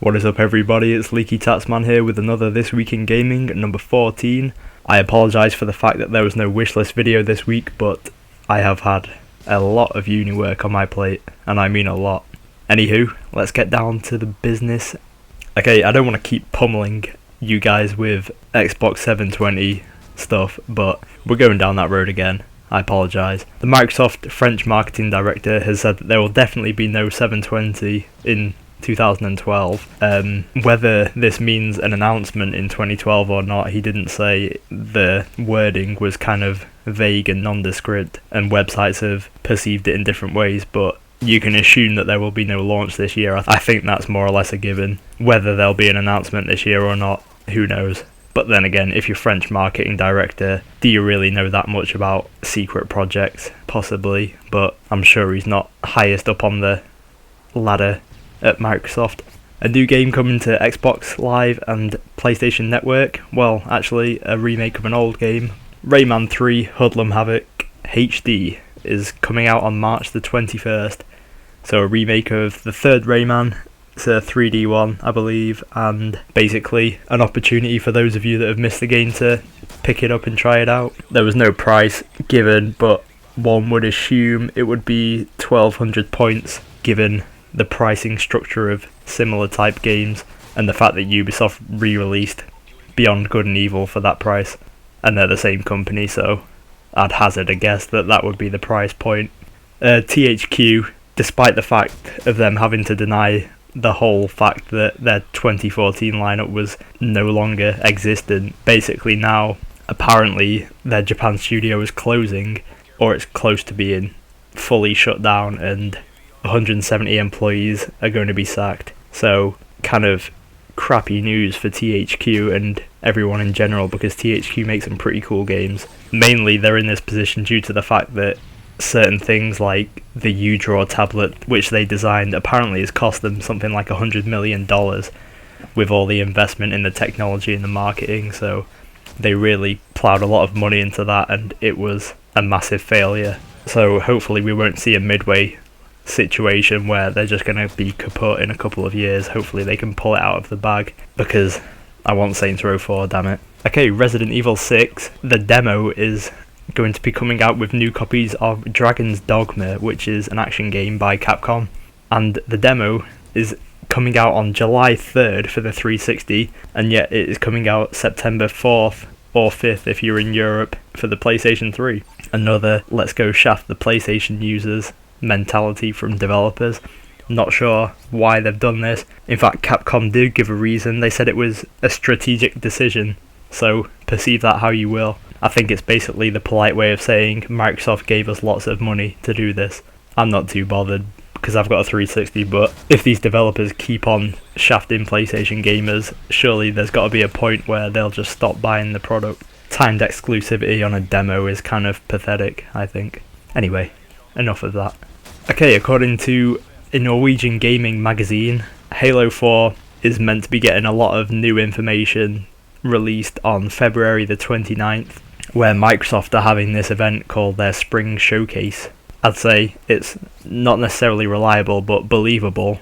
What is up everybody, it's LeakyTapsMan here with another This Week in Gaming, number 14. I apologise for the fact that there was no wishlist video this week, but I have had a lot of uni work on my plate, and I mean a lot. Anywho, let's get down to the business. Okay, I don't want to keep pummeling you guys with Xbox 720 stuff, but we're going down that road again. I apologise. The Microsoft French marketing director has said that there will definitely be no 720 in 2012. Whether this means an announcement in 2012 or not, he didn't say. The wording was kind of vague and nondescript, and websites have perceived it in different ways, but you can assume that there will be no launch this year. I think that's more or less a given. Whether there'll be an announcement this year or not, who knows. But then again, if you're French marketing director, do you really know that much about secret projects? Possibly, but I'm sure he's not highest up on the ladder at Microsoft. A new game coming to Xbox Live and PlayStation Network. Well, actually, a remake of an old game. Rayman 3 Hoodlum Havoc HD is coming out on March the 21st. So a remake of the third Rayman. It's a 3D one, I believe, and basically an opportunity for those of you that have missed the game to pick it up and try it out. There was no price given, but one would assume it would be 1200 points given the pricing structure of similar type games and the fact that Ubisoft re-released Beyond Good and Evil for that price, and they're the same company, so I'd hazard a guess that that would be the price point. THQ, despite the fact of them having to deny the whole fact that their 2014 lineup was no longer existent, basically now apparently their Japan studio is closing, or it's close to being fully shut down, and 170 employees are going to be sacked. So kind of crappy news for THQ and everyone in general, because THQ makes some pretty cool games. Mainly they're in this position due to the fact that certain things like the U-Draw tablet, which they designed, apparently has cost them something like $100 million with all the investment in the technology and the marketing. So they really ploughed a lot of money into that, and it was a massive failure. So hopefully we won't see a midway situation where they're just going to be kaput in a couple of years. Hopefully they can pull it out of the bag, because I want Saints Row 4, damn it. Okay, Resident Evil 6, the demo is going to be coming out with new copies of Dragon's Dogma, which is an action game by Capcom, and the demo is coming out on July 3rd for the 360, and yet it is coming out September 4th or 5th if you're in Europe for the PlayStation 3. Another let's go shaft the PlayStation users mentality from developers. Not sure why they've done this. In fact, Capcom did give a reason. They said it was a strategic decision, so perceive that how you will. I think it's basically the polite way of saying Microsoft gave us lots of money to do this. I'm not too bothered because I've got a 360, but if these developers keep on shafting PlayStation gamers, surely there's got to be a point where they'll just stop buying the product. Timed exclusivity on a demo is kind of pathetic, I think. Anyway, enough of that. Okay, according to a Norwegian gaming magazine, Halo 4 is meant to be getting a lot of new information released on February the 29th, where Microsoft are having this event called their Spring Showcase. I'd say it's not necessarily reliable, but believable,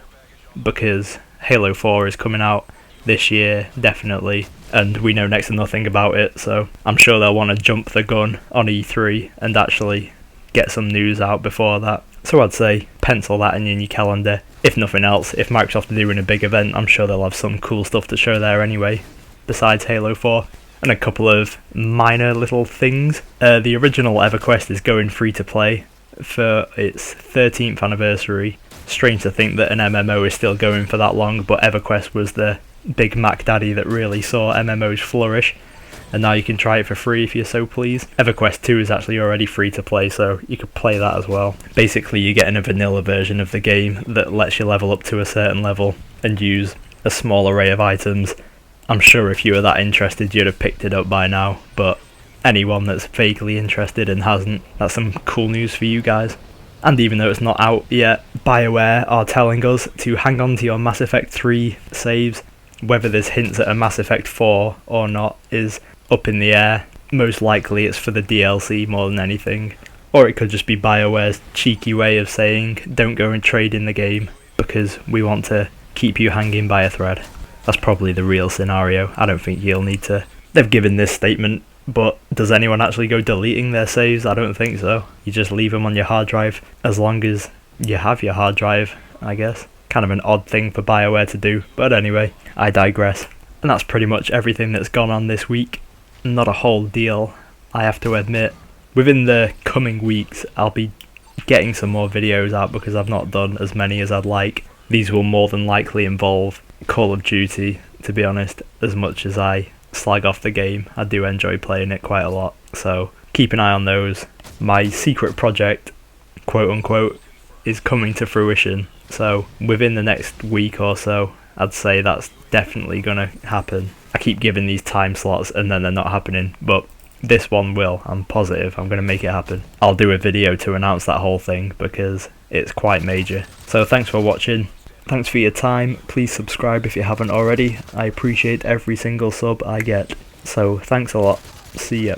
because Halo 4 is coming out this year, definitely, and we know next to nothing about it, so I'm sure they'll want to jump the gun on E3 and actually get some news out before that. So I'd say pencil that in your calendar. If nothing else, if Microsoft are doing a big event, I'm sure they'll have some cool stuff to show there anyway, besides Halo 4. And a couple of minor little things. The original Everquest is going free to play for its 13th anniversary. Strange to think that an MMO is still going for that long, but Everquest was the big Mac Daddy that really saw MMOs flourish, and now you can try it for free if you're so pleased. Everquest 2 is actually already free to play, so you could play that as well. Basically you're getting a vanilla version of the game that lets you level up to a certain level and use a small array of items. I'm sure if you were that interested you'd have picked it up by now, but anyone that's vaguely interested and hasn't, that's some cool news for you guys. And even though it's not out yet, BioWare are telling us to hang on to your Mass Effect 3 saves. Whether this hints at a Mass Effect 4 or not is up in the air. Most likely it's for the DLC more than anything. Or it could just be BioWare's cheeky way of saying, don't go and trade in the game, because we want to keep you hanging by a thread. That's probably the real scenario. I don't think you'll need to. They've given this statement, but does anyone actually go deleting their saves? I don't think so. You just leave them on your hard drive as long as you have your hard drive, I guess. Kind of an odd thing for BioWare to do, but anyway, I digress. And that's pretty much everything that's gone on this week. Not a whole deal, I have to admit. Within the coming weeks, I'll be getting some more videos out because I've not done as many as I'd like. These will more than likely involve Call of Duty, to be honest. As much as I slag off the game, I do enjoy playing it quite a lot, so keep an eye on those. My secret project, quote unquote, is coming to fruition, so within the next week or so, I'd say that's definitely gonna happen. I keep giving these time slots and then they're not happening, but this one will. I'm positive I'm gonna make it happen. I'll do a video to announce that whole thing because it's quite major. So thanks for watching. Thanks for your time. Please subscribe if you haven't already. I appreciate every single sub I get. So thanks a lot. See ya.